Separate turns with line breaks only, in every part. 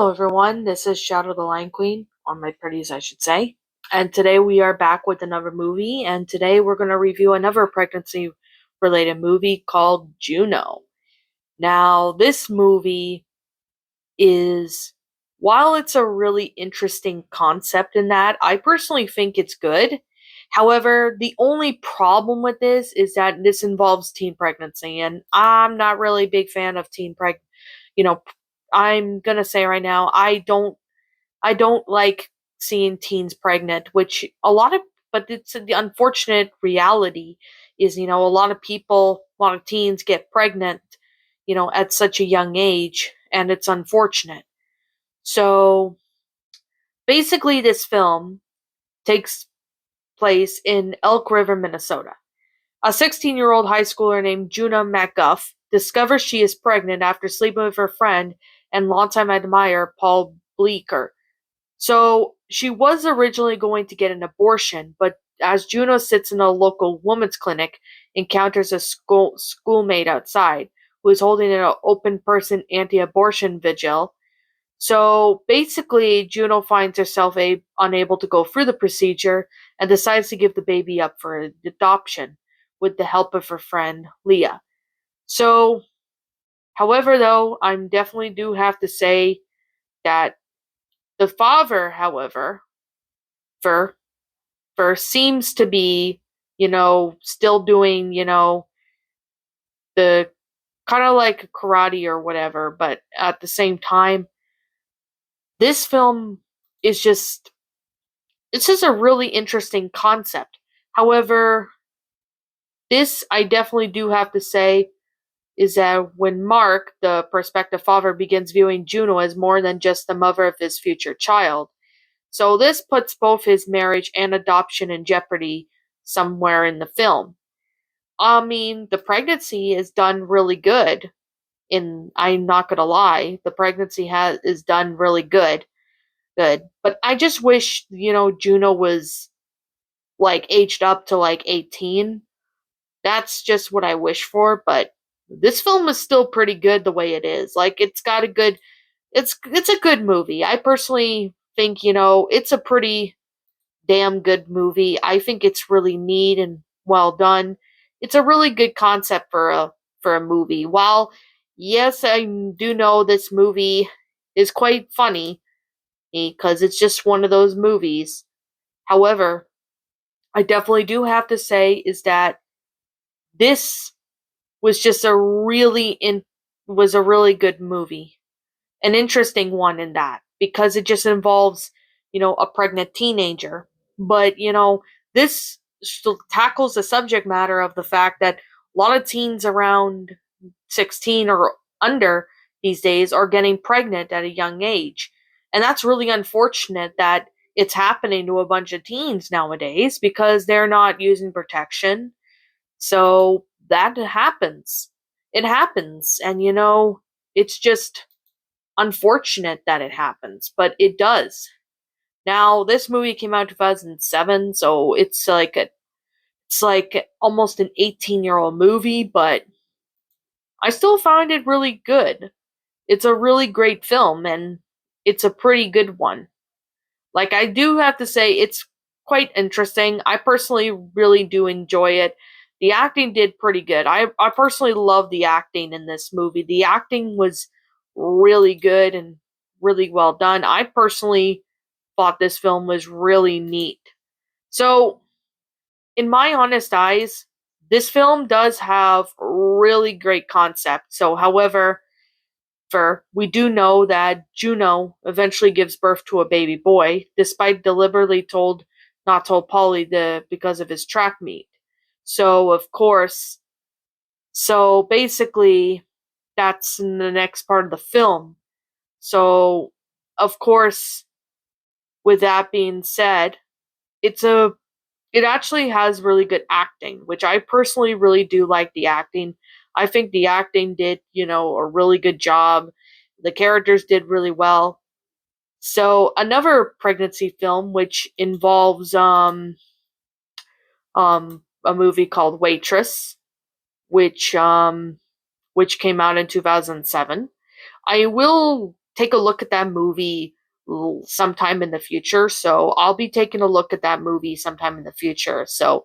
Hello, everyone. This is Shadow the Lion Queen, or my pretties, I should say. And today we are back with another movie, and today we're going to review another pregnancy related movie called Juno. Now, this movie is, while it's a really interesting concept in that, I personally think it's good. However, the only problem with this is that this involves teen pregnancy, and I'm not really a big fan of you know, I'm gonna say right now, I don't like seeing teens pregnant, which but it's the unfortunate reality is, a lot of a lot of teens get pregnant, at such a young age, and it's unfortunate. So basically, this film takes place in Elk River, Minnesota. A 16-year-old high schooler named Juno McGuff discovers she is pregnant after sleeping with her friend and longtime admirer Paul Bleeker. So she was originally going to get an abortion, but as Juno sits in a local women's clinic, encounters a schoolmate outside who is holding an open person anti-abortion vigil. So basically, Juno finds herself unable to go through the procedure and decides to give the baby up for adoption with the help of her friend Leah. So, however, though, I definitely do have to say that the father, however, for seems to be, still doing, the kind of like karate or whatever, but at the same time, this film is just it's just a really interesting concept. However, this I definitely do have to say is that when Mark, the prospective father, begins viewing Juno as more than just the mother of his future child. So this puts both his marriage and adoption in jeopardy somewhere in the film. I mean, the pregnancy is done really good. I'm not gonna lie, the pregnancy has is done really good. But I just wish, Juno was like aged up to like 18. That's just what I wish for, but this film is still pretty good the way it is. Like it's got a good it's a good movie. I personally think, it's a pretty damn good movie. I think it's really neat and well done. It's a really good concept for a movie. While yes, I do know this movie is quite funny because it's just one of those movies. However, I definitely do have to say is that this was just a really good movie. An interesting one in that because it just involves, a pregnant teenager. But, this tackles the subject matter of the fact that a lot of teens around 16 or under these days are getting pregnant at a young age. And that's really unfortunate that it's happening to a bunch of teens nowadays because they're not using protection. So that happens. It happens. And, it's just unfortunate that it happens, but it does. Now, this movie came out in 2007, so it's like almost an 18-year-old movie, but I still found it really good. It's a really great film and it's a pretty good one. Like I do have to say it's quite interesting. I personally really do enjoy it. The acting did pretty good. I personally love the acting in this movie. The acting was really good and really well done. I personally thought this film was really neat. So, in my honest eyes, this film does have really great concept. So, however, we do know that Juno eventually gives birth to a baby boy, despite deliberately not told Polly because of his track meet. So, of course, so basically, that's in the next part of the film. So, of course, with that being said, it actually has really good acting, which I personally really do like the acting. I think the acting did, a really good job. The characters did really well. So another pregnancy film which involves a movie called Waitress, which which came out in 2007. I will take a look at that movie sometime in the future. So I'll be taking a look at that movie sometime in the future. So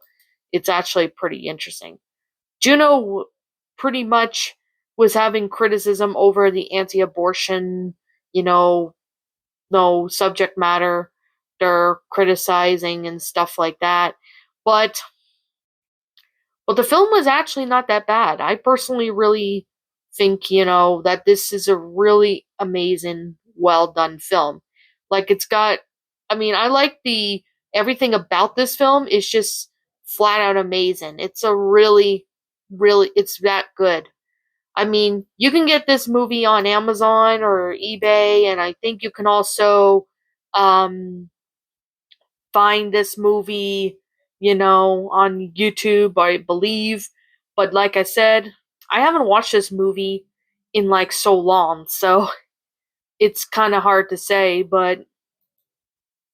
it's actually pretty interesting. Juno pretty much was having criticism over the anti-abortion, you know, no subject matter they're criticizing and stuff like that. But the film was actually not that bad. I personally really think, that this is a really amazing, well done film. Like it's got I like the everything about this film is just flat out amazing. It's a really, really it's that good. You can get this movie on Amazon or eBay, and I think you can also um find this movie, on YouTube, I believe. But like I said, I haven't watched this movie in like so long, so it's kind of hard to say, but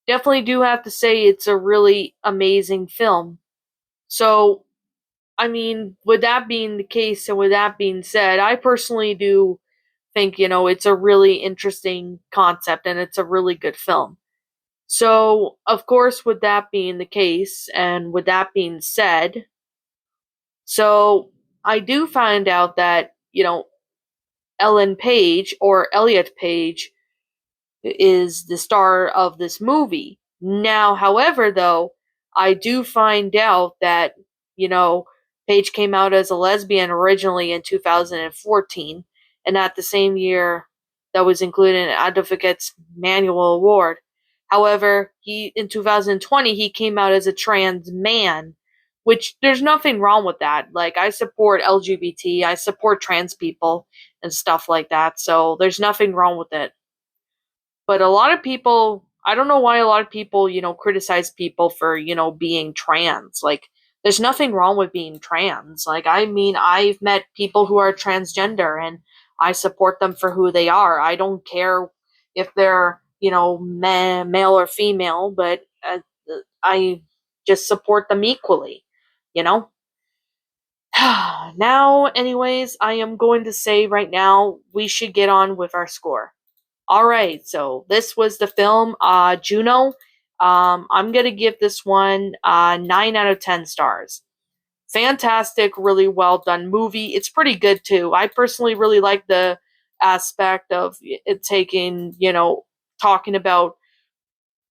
definitely do have to say it's a really amazing film. So, with that being the case and with that being said, I personally do think, it's a really interesting concept and it's a really good film. So, of course, with that being the case, and with that being said, so I do find out that, Ellen Page or Elliot Page is the star of this movie. Now, however, though, I do find out that, you know, Paige came out as a lesbian originally in 2014, and at the same year that was included in Advocates Manual Award. However, he in 2020 he came out as a trans man, which there's nothing wrong with that. Like I support LGBT, I support trans people and stuff like that. So there's nothing wrong with it. But a lot of people, I don't know why a lot of people, criticize people for, being trans. Like, there's nothing wrong with being trans. Like, I've met people who are transgender and I support them for who they are. I don't care if they're, male or female, but I just support them equally, you know? Now, anyways, I am going to say right now we should get on with our score. All right, so this was the film Juno. I'm gonna give this one 9 out of 10 stars. Fantastic, really well done movie. It's pretty good too. I personally really like the aspect of it taking, talking about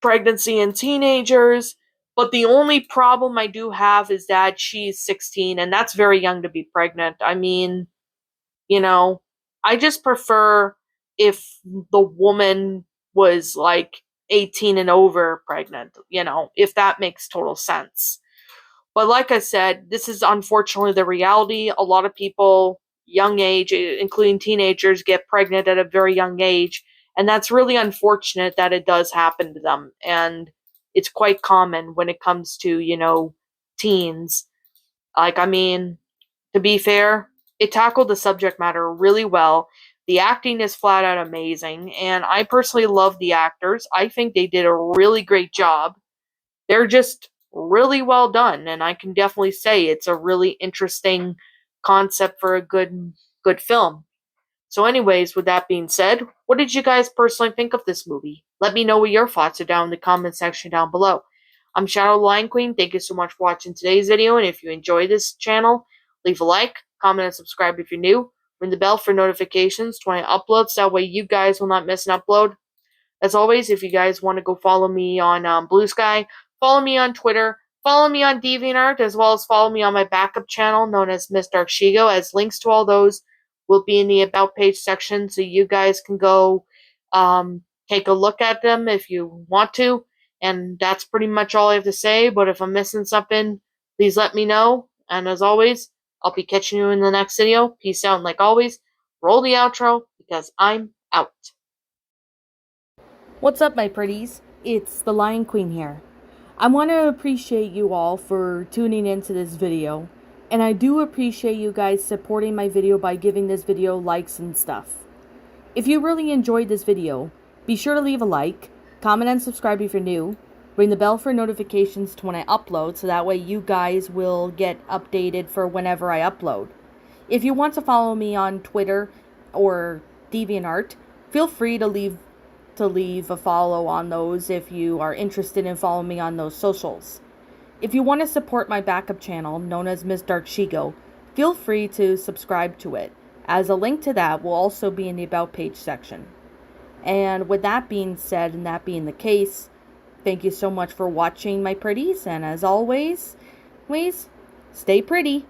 pregnancy in teenagers. But the only problem I do have is that she's 16, and that's very young to be pregnant. You know, I just prefer if the woman was like 18 and over pregnant, if that makes total sense. But like I said, this is unfortunately the reality. A lot of people, young age, including teenagers, get pregnant at a very young age. And that's really unfortunate that it does happen to them. And it's quite common when it comes to, teens. Like, to be fair, it tackled the subject matter really well. The acting is flat out amazing, and I personally love the actors. I think they did a really great job. They're just really well done, and I can definitely say it's a really interesting concept for a good film. So anyways, with that being said, what did you guys personally think of this movie? Let me know what your thoughts are down in the comment section down below. I'm Shadow Lion Queen. Thank you so much for watching today's video, and if you enjoy this channel, leave a like, comment, and subscribe if you're new. Ring the bell for notifications when I upload, so that way you guys will not miss an upload. As always, if you guys want to go follow me on Blue Sky, follow me on Twitter, follow me on DeviantArt, as well as follow me on my backup channel known as Miss Dark Shigo, as links to all those will be in the About page section, so you guys can go take a look at them if you want to. And that's pretty much all I have to say, but if I'm missing something, please let me know. And as always, I'll be catching you in the next video. Peace out, and like always, roll the outro, because I'm out.
What's up, my pretties? It's the Lion Queen here. I want to appreciate you all for tuning into this video, and I do appreciate you guys supporting my video by giving this video likes and stuff. If you really enjoyed this video, be sure to leave a like, comment and subscribe if you're new, ring the bell for notifications to when I upload, so that way you guys will get updated for whenever I upload. If you want to follow me on Twitter or DeviantArt, feel free to leave a follow on those if you are interested in following me on those socials. If you want to support my backup channel, known as Miss Dark Shigo, feel free to subscribe to it, as a link to that will also be in the About page section. And with that being said, and that being the case, thank you so much for watching, my pretties, and as always, stay pretty.